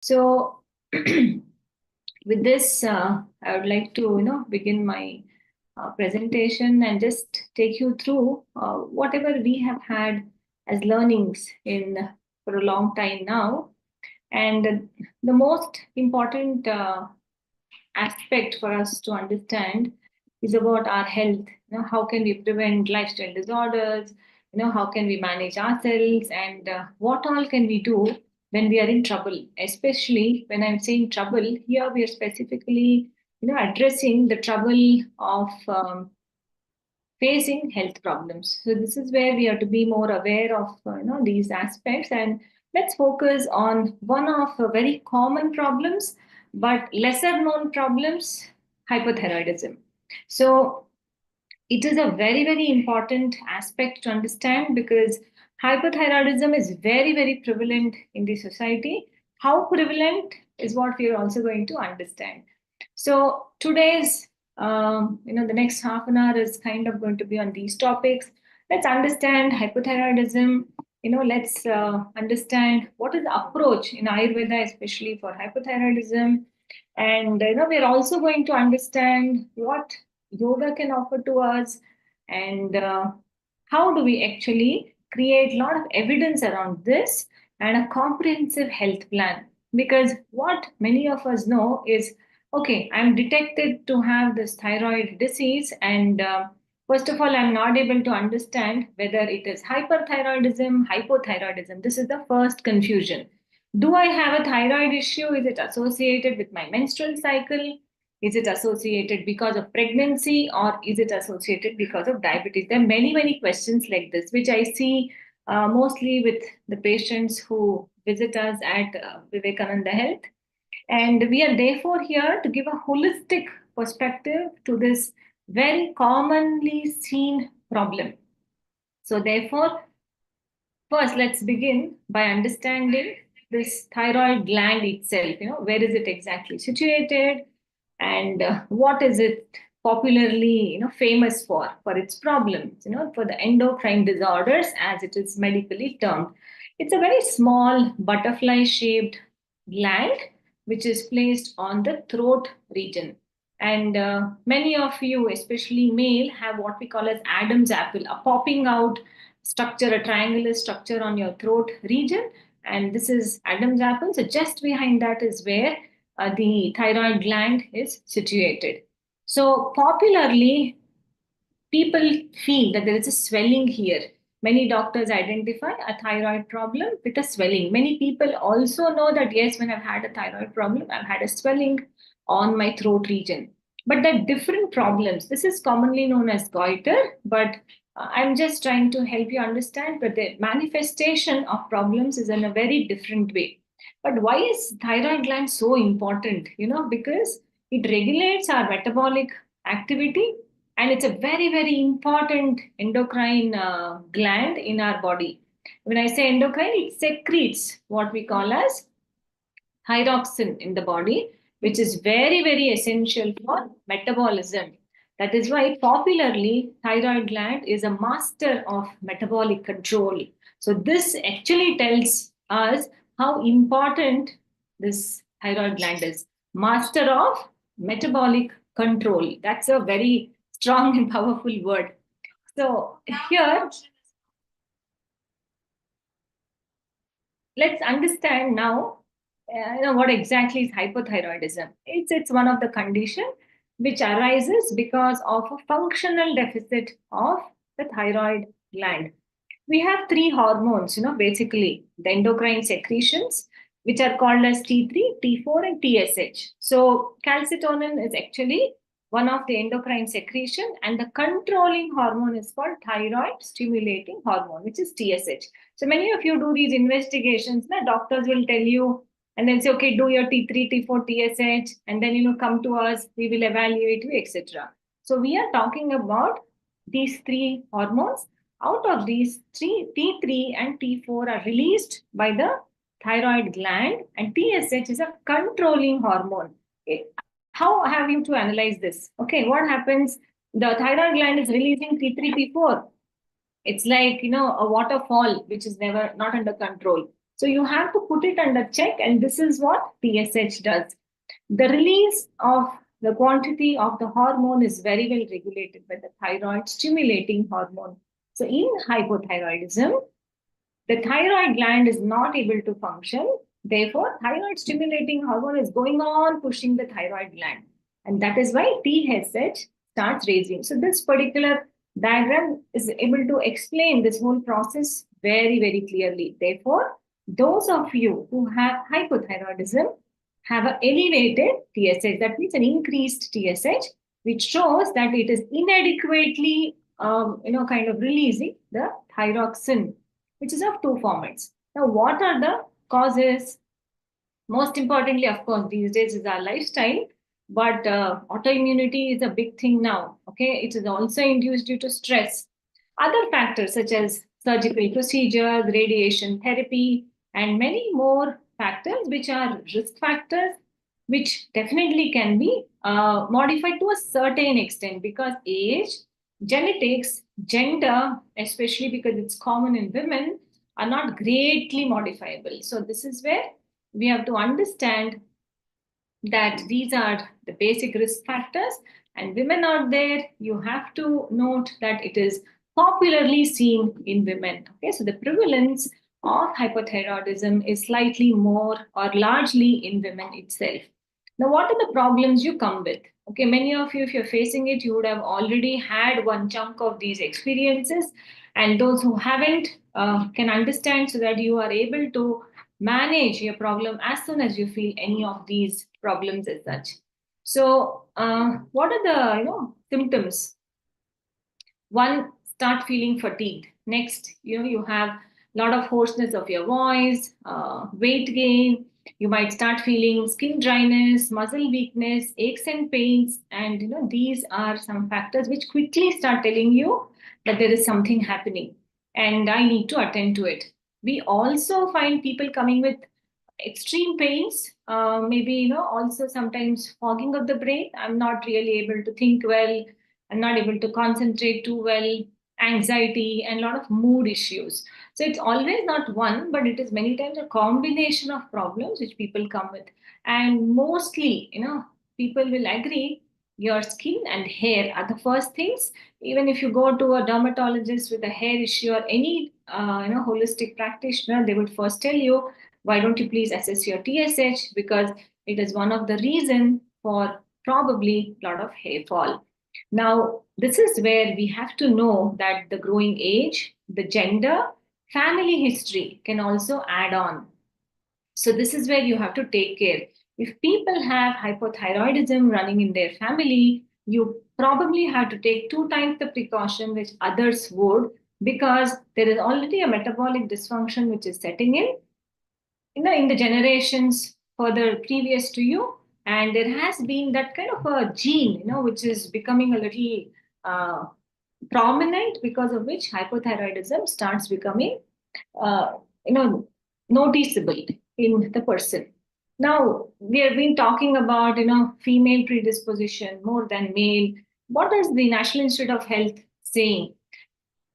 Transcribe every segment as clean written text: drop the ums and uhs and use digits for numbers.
So with this, I would like to, begin my presentation and just take you through whatever we have had as learnings in for a long time now. And the most important aspect for us to understand is about our health. How can we prevent lifestyle disorders? How can we manage ourselves, and what all can we do when we are in trouble? Especially when I'm saying trouble, here we are specifically, addressing the trouble of facing health problems. So this is where we have to be more aware of, these aspects, and let's focus on one of the very common problems, but lesser known problems, hypothyroidism. So it is a very, very important aspect to understand because hypothyroidism is very, very prevalent in the society. How prevalent is what we are also going to understand. So today's, the next half an hour is kind of going to be on these topics. Let's understand hypothyroidism. Let's understand what is the approach in Ayurveda, especially for hypothyroidism. And we're also going to understand what yoga can offer to us, and how do we actually create a lot of evidence around this and a comprehensive health plan. Because what many of us know is, okay, I'm detected to have this thyroid disease, and first of all, I'm not able to understand whether it is hyperthyroidism, hypothyroidism. This is the first confusion. Do I have a thyroid issue? Is it associated with my menstrual cycle? Is it associated because of pregnancy, or is it associated because of diabetes? There are many, many questions like this, which I see mostly with the patients who visit us at Vivekananda Health. And we are therefore here to give a holistic perspective to this very commonly seen problem. So, therefore, first, let's begin by understanding this thyroid gland itself. Where is it exactly situated, and what is it popularly, famous for its problems. For the endocrine disorders, as it is medically termed. It's a very small butterfly-shaped gland which is placed on the throat region. And many of you, especially male, have what we call as Adam's apple, a popping out structure, a triangular structure on your throat region. And this is Adam's apple. So just behind that is where the thyroid gland is situated. So popularly, people feel that there is a swelling here. Many doctors identify a thyroid problem with a swelling. Many people also know that, yes, when I've had a thyroid problem, I've had a swelling on my throat region. But there are different problems. This is commonly known as goiter, but I'm just trying to help you understand that the manifestation of problems is in a very different way. But why is thyroid gland so important? Because it regulates our metabolic activity, and it's a very, very important endocrine gland in our body. When I say endocrine, it secretes what we call as thyroxine in the body, which is very, very essential for metabolism. That is why popularly thyroid gland is a master of metabolic control. So this actually tells us how important this thyroid gland is. Master of metabolic control. That's a very strong and powerful word. So here, let's understand now what exactly is hypothyroidism. It's one of the condition which arises because of a functional deficit of the thyroid gland. We have three hormones, basically the endocrine secretions, which are called as T3, T4, and TSH. So calcitonin is actually one of the endocrine secretion, and the controlling hormone is called thyroid stimulating hormone, which is TSH. So many of you do these investigations. Now doctors will tell you, and then say, okay, do your T3, T4, TSH, and then come to us. We will evaluate you, etc. So we are talking about these three hormones. Out of these three, T3 and T4 are released by the thyroid gland, and TSH is a controlling hormone. Okay. How have you to analyze this? Okay, what happens? The thyroid gland is releasing T3, T4. It's like, a waterfall which is never not under control. So you have to put it under check, and this is what TSH does. The release of the quantity of the hormone is very well regulated by the thyroid stimulating hormone. So in hypothyroidism, the thyroid gland is not able to function. Therefore, thyroid stimulating hormone is going on pushing the thyroid gland. And that is why TSH starts raising. So, this particular diagram is able to explain this whole process very, very clearly. Therefore, those of you who have hypothyroidism have an elevated TSH, that means an increased TSH, which shows that it is inadequately, kind of releasing the thyroxine, which is of two formats. Now, what are the causes? Most importantly, of course, these days is our lifestyle, but autoimmunity is a big thing now. Okay, it is also induced due to stress. Other factors such as surgical procedures, radiation therapy, and many more factors, which are risk factors, which definitely can be modified to a certain extent because age, genetics, gender, especially because it's common in women, are not greatly modifiable. So, this is where we have to understand that these are the basic risk factors. And women out there, you have to note that it is popularly seen in women. Okay, so the prevalence of hypothyroidism is slightly more or largely in women itself. Now, what are the problems you come with? Okay, many of you, if you're facing it, you would have already had one chunk of these experiences. And those who haven't can understand so that you are able to manage your problem as soon as you feel any of these problems as such. So, what are the symptoms? One, start feeling fatigued. Next, you have a lot of hoarseness of your voice, weight gain. You might start feeling skin dryness, muscle weakness, aches and pains, and these are some factors which quickly start telling you that there is something happening, and I need to attend to it. We also find people coming with extreme pains, maybe also sometimes fogging of the brain. I'm not really able to think well, I'm not able to concentrate too well, anxiety, and a lot of mood issues. So it's always not one, but it is many times a combination of problems which people come with. And mostly, people will agree your skin and hair are the first things. Even if you go to a dermatologist with a hair issue or any holistic practitioner, they would first tell you, why don't you please assess your TSH, because it is one of the reason for probably a lot of hair fall. Now, this is where we have to know that the growing age, the gender, family history can also add on. So this is where you have to take care. If people have hypothyroidism running in their family, you probably have to take two times the precaution which others would, because there is already a metabolic dysfunction which is setting in in the generations further previous to you, and there has been that kind of a gene which is becoming a little uh, prominent, because of which hypothyroidism starts becoming uh, you know noticeable in the person. Now we have been talking about female predisposition more than male. What is the National Institute of Health saying?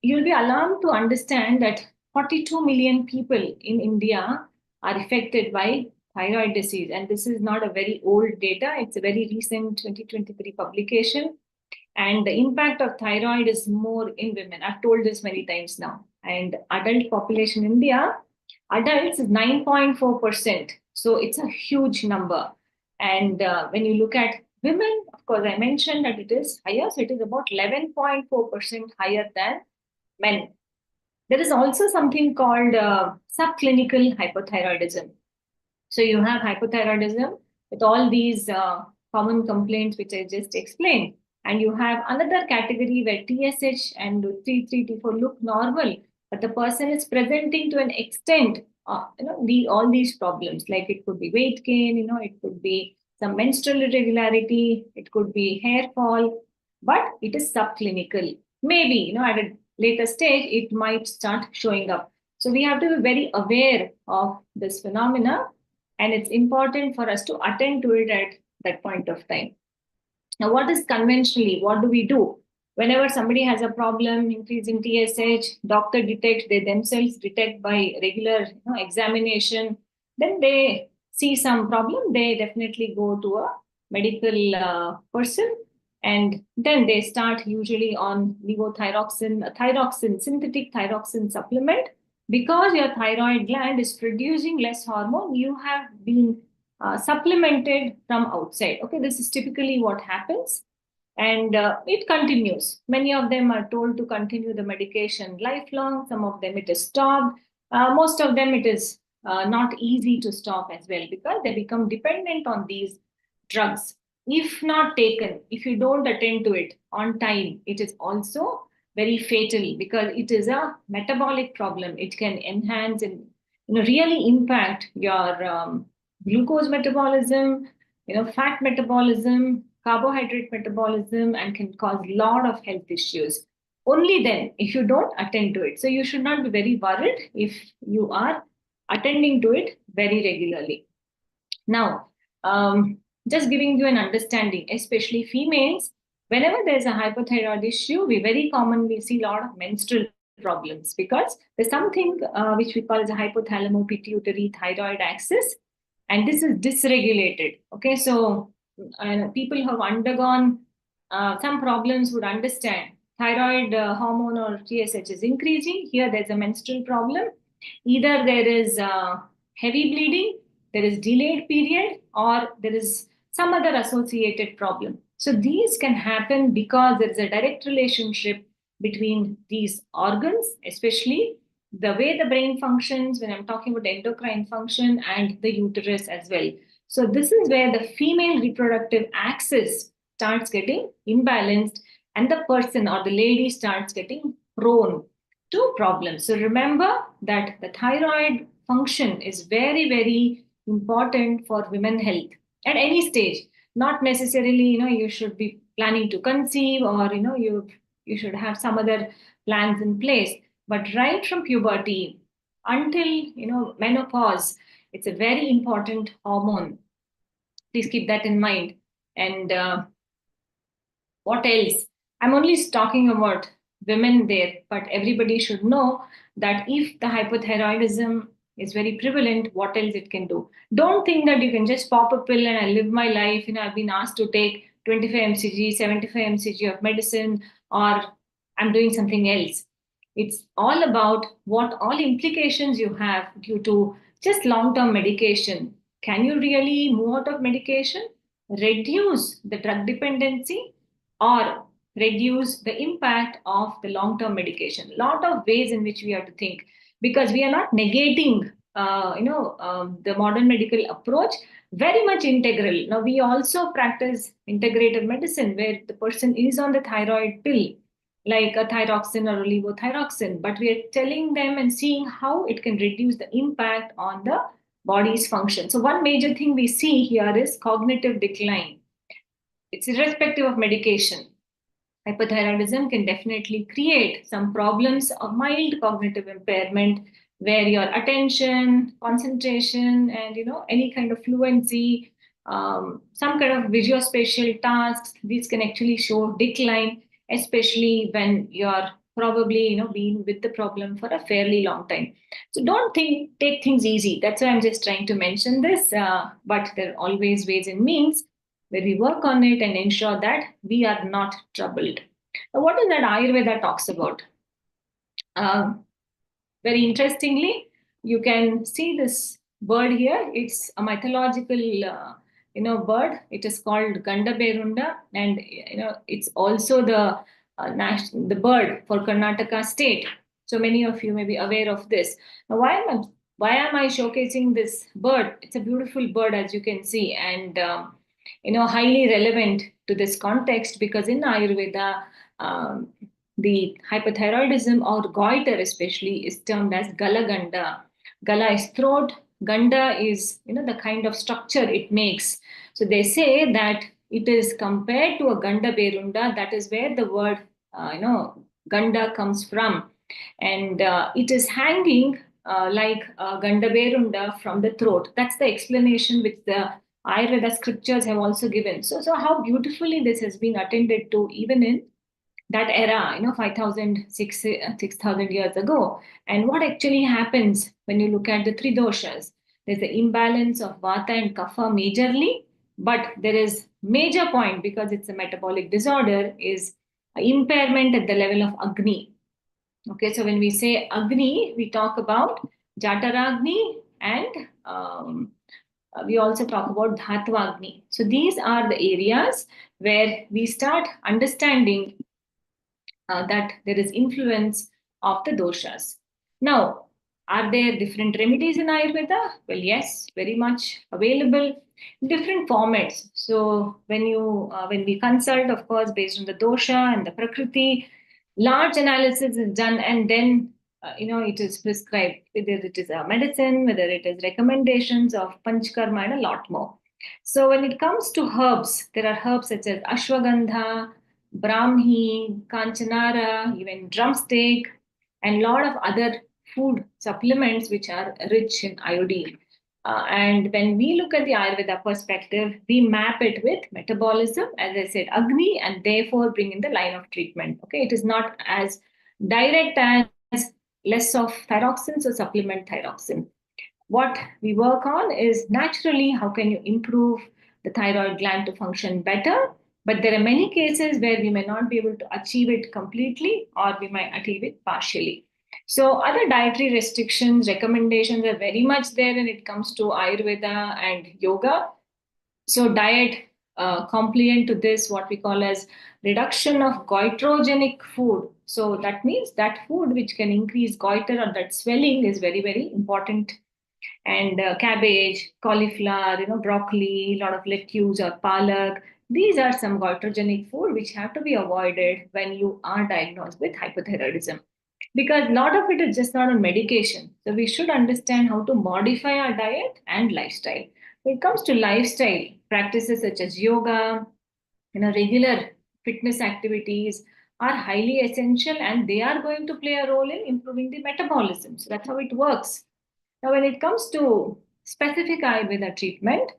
You'll be alarmed to understand that 42 million people in India are affected by thyroid disease. And this is not a very old data, it's a very recent 2023 publication. And the impact of thyroid is more in women. I've told this many times now. And adult population in India, adults is 9.4%. So it's a huge number. And when you look at women, of course, I mentioned that it is higher. So it is about 11.4% higher than men. There is also something called subclinical hypothyroidism. So you have hypothyroidism with all these common complaints which I just explained. And you have another category where TSH and T3, T4 look normal, but the person is presenting to an extent, all these problems. Like it could be weight gain, it could be some menstrual irregularity, it could be hair fall, but it is subclinical. Maybe, at a later stage, it might start showing up. So we have to be very aware of this phenomena, and it's important for us to attend to it at that point of time. Now, what is conventionally? What do we do? Whenever somebody has a problem, increasing TSH, doctor detects, they themselves detect by regular examination, then they see some problem, they definitely go to a medical person, and then they start usually on levothyroxine, a thyroxine, synthetic thyroxine supplement. Because your thyroid gland is producing less hormone, you have been supplemented from outside. Okay, this is typically what happens, and it continues. Many of them are told to continue the medication lifelong. Some of them it is stopped. Most of them it is not easy to stop as well, because they become dependent on these drugs. If not taken, if you don't attend to it on time, it is also very fatal, because it is a metabolic problem. It can enhance and really impact your glucose metabolism, fat metabolism, carbohydrate metabolism, and can cause a lot of health issues. Only then, if you don't attend to it. So you should not be very worried if you are attending to it very regularly. Now, just giving you an understanding, especially females, whenever there's a hypothyroid issue, we very commonly see a lot of menstrual problems, because there's something which we call as a hypothalamo-pituitary thyroid axis, and this is dysregulated. Okay, so people who have undergone some problems would understand thyroid hormone or TSH is increasing. Here, there's a menstrual problem. Either there is heavy bleeding, there is delayed period, or there is some other associated problem. So these can happen because there is a direct relationship between these organs, especially the way the brain functions when I'm talking about endocrine function, and the uterus as well. So this is where the female reproductive axis starts getting imbalanced, and the person or the lady starts getting prone to problems. So remember that the thyroid function is very, very important for women health at any stage. Not necessarily, you should be planning to conceive, or you should have some other plans in place. But right from puberty until menopause, it's a very important hormone. Please keep that in mind. And what else? I'm only talking about women there, but everybody should know that if the hypothyroidism is very prevalent, what else it can do. Don't think that you can just pop a pill and I live my life. I've been asked to take 25 mcg, 75 mcg of medicine, or I'm doing something else. It's all about what all implications you have due to just long term medication. Can you really move out of medication, reduce the drug dependency, or reduce the impact of the long term medication? Lot of ways in which we have to think, because we are not negating the modern medical approach, very much integral. Now we also practice integrative medicine, where the person is on the thyroid pill, like a thyroxine or a levothyroxine, but we are telling them and seeing how it can reduce the impact on the body's function. So one major thing we see here is cognitive decline. It's irrespective of medication. Hyperthyroidism can definitely create some problems of mild cognitive impairment, where your attention, concentration, and any kind of fluency, some kind of visuospatial tasks, these can actually show decline, especially when you're probably being with the problem for a fairly long time. So don't take things easy. That's why I'm just trying to mention this. But there are always ways and means where we work on it and ensure that we are not troubled. Now, what is that Ayurveda talks about? Um, Very interestingly, you can see this bird here. It's a mythological, bird. It is called Gandaberunda, and it's also the bird for Karnataka state. So many of you may be aware of this. Now, why am I showcasing this bird? It's a beautiful bird, as you can see, and highly relevant to this context, because in Ayurveda, um, the hyperthyroidism or goiter especially is termed as galaganda. Gala is throat, ganda is the kind of structure it makes. So they say that it is compared to a ganda berunda. That is where the word ganda comes from, and it is hanging like ganda berunda from the throat. That's the explanation which the Ayurveda scriptures have also given. So how beautifully this has been attended to, even in that era, 5,000, 6,000 years ago. And what actually happens when you look at the three doshas? There's the imbalance of vata and kapha majorly, but there is major point because it's a metabolic disorder is impairment at the level of agni. Okay, so when we say agni, we talk about jataragni and we also talk about dhatvagni. So these are the areas where we start understanding that there is influence of the doshas. Now, are there different remedies in Ayurveda? Well, yes, very much available in different formats. So when we consult, of course, based on the dosha and the prakriti, large analysis is done, and then it is prescribed, whether it is a medicine, whether it is recommendations of panchkarma, and a lot more. So when it comes to herbs, there are herbs such as ashwagandha, Brahmi, Kanchanara, even drumstick, and a lot of other food supplements which are rich in iodine. And when we look at the Ayurveda perspective, we map it with metabolism, as I said, Agni, and therefore bring in the line of treatment. Okay, it is not as direct as less of thyroxine, so supplement thyroxine. What we work on is naturally how can you improve the thyroid gland to function better. But there are many cases where we may not be able to achieve it completely or we might achieve it partially. So other dietary restrictions recommendations are very much there when it comes to ayurveda and yoga. So diet compliant to this, what we call as reduction of goitrogenic food. So that means that food which can increase goiter or that swelling is very, very important. And cabbage, cauliflower, broccoli, a lot of lettuce or palak. These are some goitrogenic food which have to be avoided when you are diagnosed with hypothyroidism. Because a lot of it is just not on medication. So we should understand how to modify our diet and lifestyle. When it comes to lifestyle, practices such as yoga, regular fitness activities are highly essential and they are going to play a role in improving the metabolism. So that's how it works. Now, when it comes to specific Ayurveda treatment,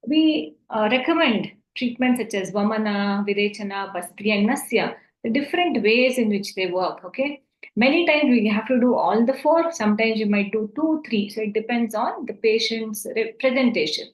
we recommend treatments such as Vamana, Virechana, Basti, and Nasya, the different ways in which they work. Okay. Many times we have to do all the four, sometimes you might do two, three. So it depends on the patient's presentation.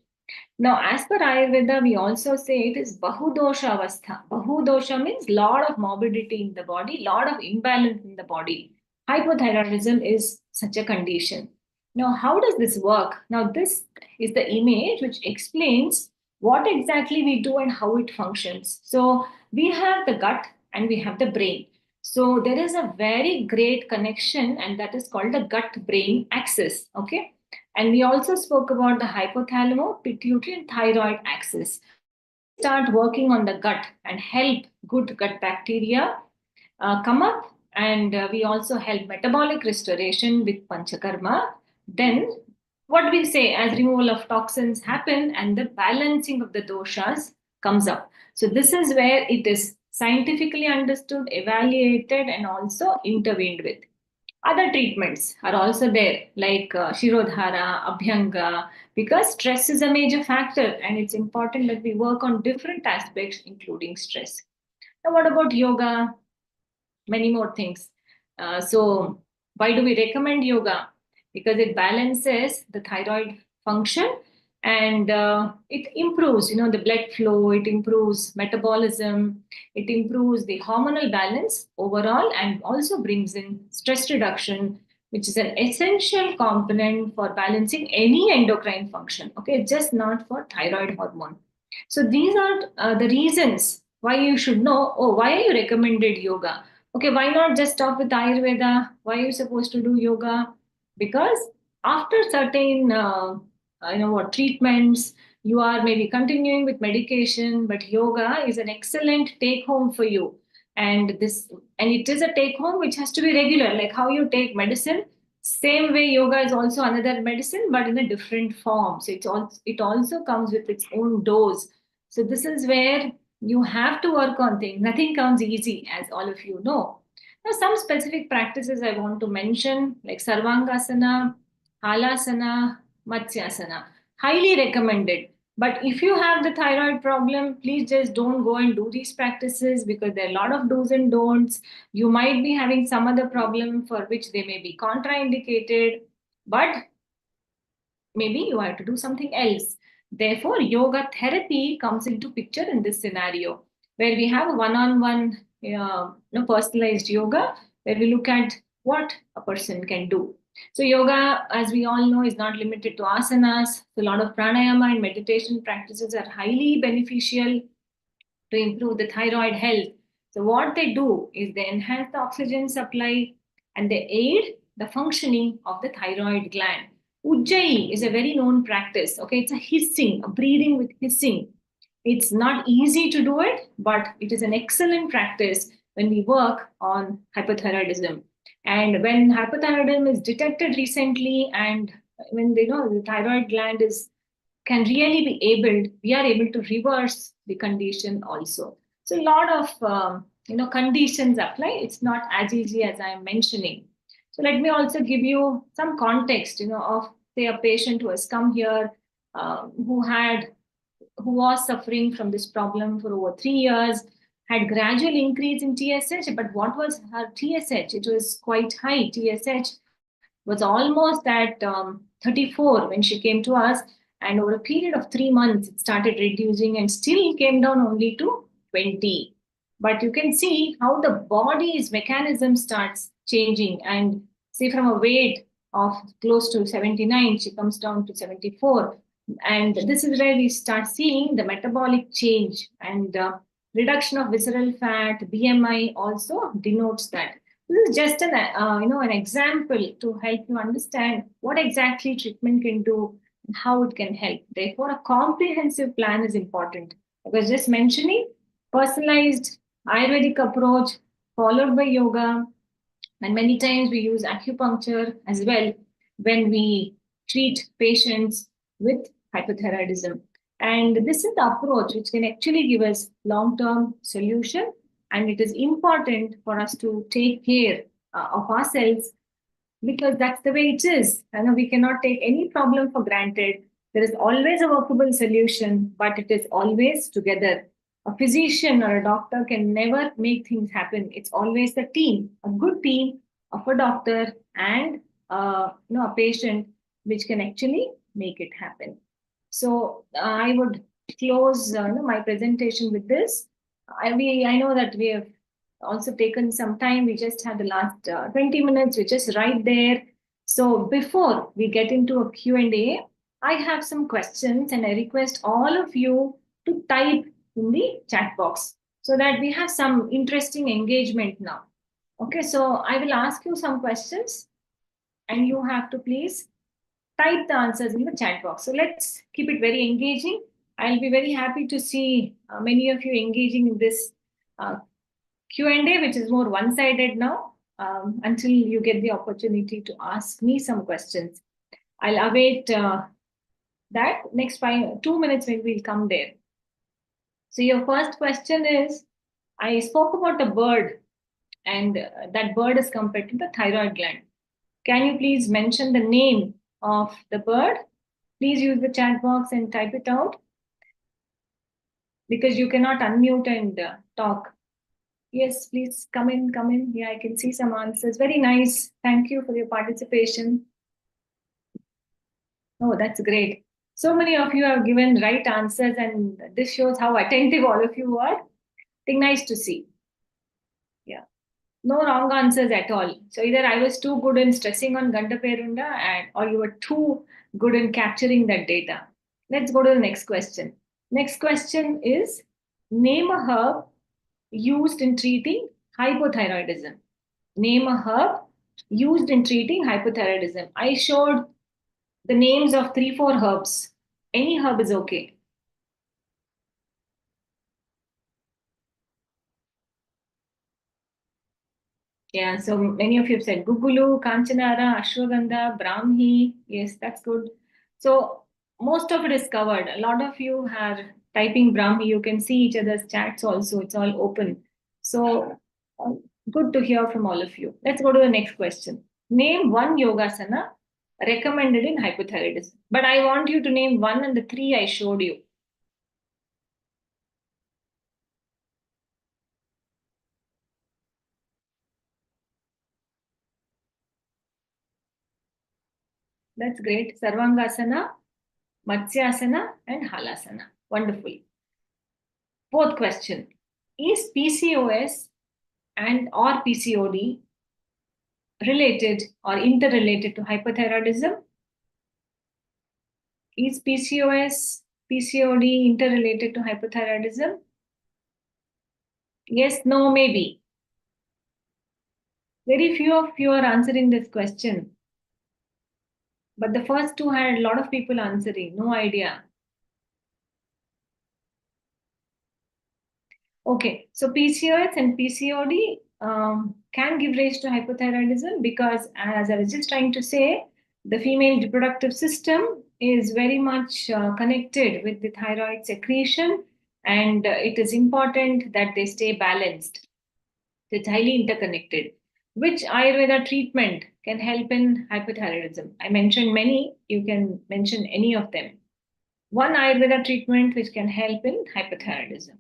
Now, as per Ayurveda, we also say it is Bahudosha Avastha. Bahudosha means lot of morbidity in the body, lot of imbalance in the body. Hypothyroidism is such a condition. Now, how does this work? Now, this is the image which explains what exactly we do and how it functions. So, we have the gut and we have the brain. So, there is a very great connection, and that is called the gut brain axis. Okay. And we also spoke about the hypothalamo, pituitary, and thyroid axis. Start working on the gut and help good gut bacteria come up. And we also help metabolic restoration with panchakarma. Then, what we say as removal of toxins happen and the balancing of the doshas comes up. So, this is where it is scientifically understood, evaluated, and also intervened with. Other treatments are also there, like Shirodhara, Abhyanga, because stress is a major factor and it's important that we work on different aspects, including stress. Now, what about yoga? Many more things. So, why do we recommend yoga? Because it balances the thyroid function and it improves, the blood flow. It improves metabolism. It improves the hormonal balance overall, and also brings in stress reduction, which is an essential component for balancing any endocrine function. Okay, just not for thyroid hormone. So these are the reasons why you should know. Oh, why are you recommended yoga? Okay, why not just stop with Ayurveda? Why are you supposed to do yoga? Because after certain, what treatments, you are maybe continuing with medication, but yoga is an excellent take home for you. And it is a take home which has to be regular, like how you take medicine. Same way, yoga is also another medicine, but in a different form. So it also comes with its own dose. So this is where you have to work on things. Nothing comes easy, as all of you know. Now, some specific practices I want to mention, like Sarvangasana, Halasana, Matsyasana, highly recommended. But if you have the thyroid problem, please just don't go and do these practices, because there are a lot of do's and don'ts. You might be having some other problem for which they may be contraindicated, but maybe you have to do something else. Therefore, yoga therapy comes into picture in this scenario, where we have a one-on-one, personalized yoga, where we look at what a person can do. So yoga, as we all know, is not limited to asanas. So a lot of pranayama and meditation practices are highly beneficial to improve the thyroid health. So what they do is they enhance the oxygen supply and they aid the functioning of the thyroid gland. Ujjayi is a very known practice. Okay, it's a hissing, a breathing with hissing. It's not easy to do it, but it is an excellent practice when we work on hyperthyroidism. And when hyperthyroidism is detected recently, and when they know the thyroid gland is can really be able, we are able to reverse the condition also. So a lot of conditions apply. It's not as easy as I'm mentioning. So let me also give you some context, of say a patient who has come here, who was suffering from this problem for over 3 years, had gradual increase in TSH, but what was her TSH? It was quite high. TSH was almost at 34 when she came to us, and over a period of 3 months, it started reducing and still came down only to 20. But you can see how the body's mechanism starts changing. And see, from a weight of close to 79, she comes down to 74. And this is where we start seeing the metabolic change, and reduction of visceral fat, BMI also denotes that. This is just an example to help you understand what exactly treatment can do and how it can help. Therefore, a comprehensive plan is important. I was just mentioning personalized Ayurvedic approach followed by yoga, and many times we use acupuncture as well when we treat patients with hypothyroidism. And this is the approach which can actually give us long-term solution. And it is important for us to take care of ourselves, because that's the way it is. I know we cannot take any problem for granted. There is always a workable solution, but it is always together. A physician or a doctor can never make things happen. It's always the team, a good team of a doctor and a patient, which can actually make it happen. So I would close my presentation with this. I know that we have also taken some time. We just had the last 20 minutes, which is right there. So before we get into a Q&A, I have some questions, and I request all of you to type in the chat box so that we have some interesting engagement now. Okay, so I will ask you some questions and you have to please type the answers in the chat box. So let's keep it very engaging. I'll be very happy to see many of you engaging in this uh, Q&A, which is more one-sided now, until you get the opportunity to ask me some questions. I'll await that next 2 minutes when we'll come there. So your first question is, I spoke about a bird, and that bird is compared to the thyroid gland. Can you please mention the name of the bird? Please use the chat box and type it out, because you cannot unmute and talk. Yes, please come in, come in. Yeah, I can see some answers. Very nice. Thank you for your participation. Oh, that's great. So many of you have given right answers, and this shows how attentive all of you are. I think nice to see. Yeah. No wrong answers at all. So either I was too good in stressing on Ganda Perunda, or you were too good in capturing that data. Let's go to the next question. Next question is, name a herb used in treating hypothyroidism. Name a herb used in treating hypothyroidism. I showed the names of 3-4 herbs. Any herb is okay. Yeah, so many of you have said Gugulu, Kanchanara, Ashwagandha, Brahmi. Yes, that's good. So most of it is covered. A lot of you are typing Brahmi. You can see each other's chats also. It's all open. So good to hear from all of you. Let's go to the next question. Name one yogasana recommended in hypothyroidism. But I want you to name one and the three I showed you. That's great. Sarvangasana, Matsyasana, and Halasana. Wonderful. Fourth question. Is PCOS and or PCOD related or interrelated to hyperthyroidism? Is PCOS, PCOD interrelated to hyperthyroidism? Yes, no, maybe. Very few of you are answering this question. But the first two had a lot of people answering. No idea. Okay, so PCOS and PCOD can give rise to hypothyroidism because, as I was just trying to say, the female reproductive system is very much connected with the thyroid secretion, and it is important that they stay balanced. It's highly interconnected. Which Ayurveda treatment can help in hypothyroidism? I mentioned many, you can mention any of them. One Ayurveda treatment which can help in hypothyroidism.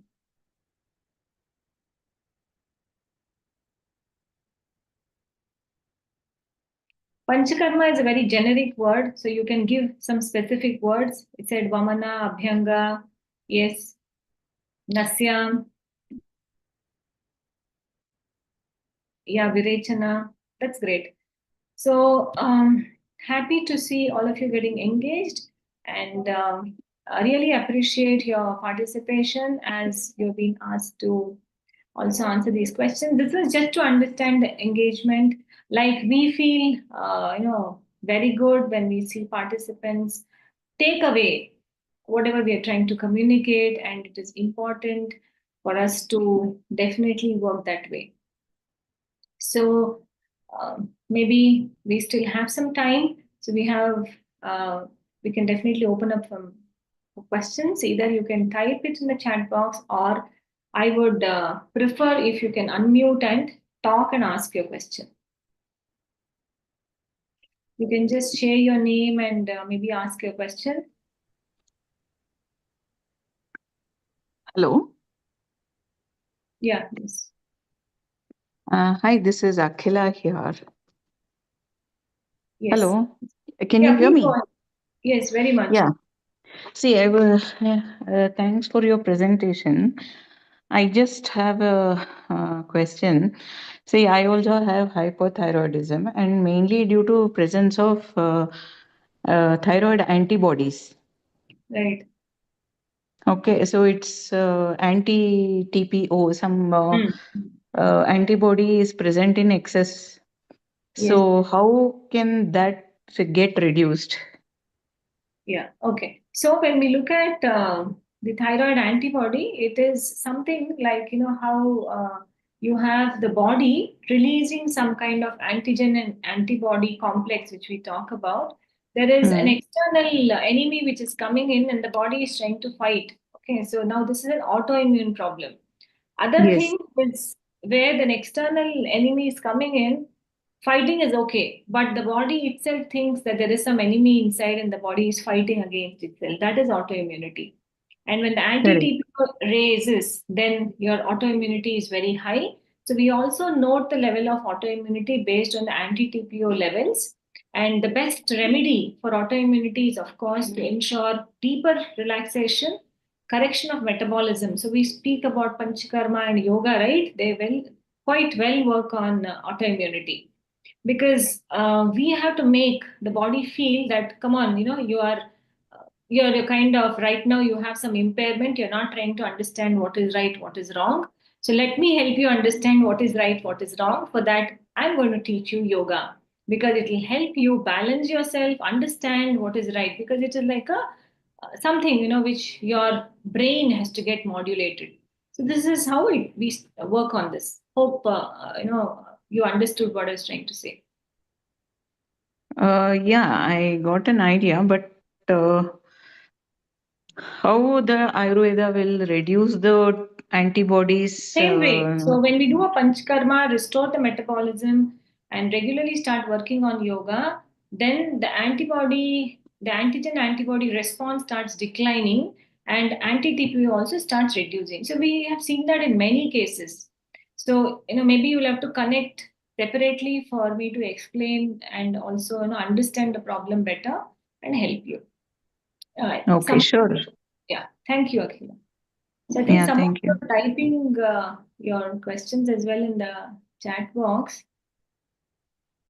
Panchakarma is a very generic word, so you can give some specific words. It said Vamana, Abhyanga, yes, Nasyam, yeah, Virechana. That's great. So happy to see all of you getting engaged, and I really appreciate your participation as you've been asked to also answer these questions. This is just to understand the engagement. Like we feel, very good when we see participants take away whatever we are trying to communicate, and it is important for us to definitely work that way. So maybe we still have some time. So we can definitely open up some questions. Either you can type it in the chat box, or I would prefer if you can unmute and talk and ask your question. You can just share your name and maybe ask your question. Hello. Yeah, please. Hi, this is Akhila here. Yes. Hello. Can Yeah, you hear please me? go ahead. Yes, very much. Yeah. See, I will. Thanks for your presentation. I just have a question. See, I also have hypothyroidism, and mainly due to presence of thyroid antibodies. Right. Okay, so it's anti-TPO. Some Hmm. antibody is present in excess. Yes. So how can that get reduced? Yeah, okay. So when we look at the thyroid antibody, it is something like, how you have the body releasing some kind of antigen and antibody complex, which we talk about. There is an Hmm. external enemy which is coming in, and the body is trying to fight. Okay, so now this is an autoimmune problem. Other Yes, thing is where the external enemy is coming in, fighting is okay, but the body itself thinks that there is some enemy inside and the body is fighting against itself. That is autoimmunity. And when the correct. anti-TPO raises, then your autoimmunity is very high. So we also note the level of autoimmunity based on the anti-TPO levels. And the best remedy for autoimmunity is, of course, to ensure deeper relaxation, correction of metabolism. So we speak about panchakarma and yoga, right? They will quite well work on autoimmunity, because we have to make the body feel that, come on, you're a kind of, right now you have some impairment, you're not trying to understand what is right, what is wrong. So let me help you understand what is right, what is wrong. For that, I'm going to teach you yoga, because it will help you balance yourself, understand what is right, because it is like a something, which your brain has to get modulated. So this is how we work on this. Hope you understood what I was trying to say. Yeah, I got an idea, but how the Ayurveda will reduce the antibodies? Same way. So when we do a panchkarma, restore the metabolism, and regularly start working on yoga, then the antigen antibody response starts declining, and anti-TPO also starts reducing. So we have seen that in many cases. So maybe you'll have to connect separately for me to explain and also understand the problem better and help you. Okay, sure. Yeah, thank you, Akhila. So I think Yeah, some of thank you you. are typing your questions as well in the chat box.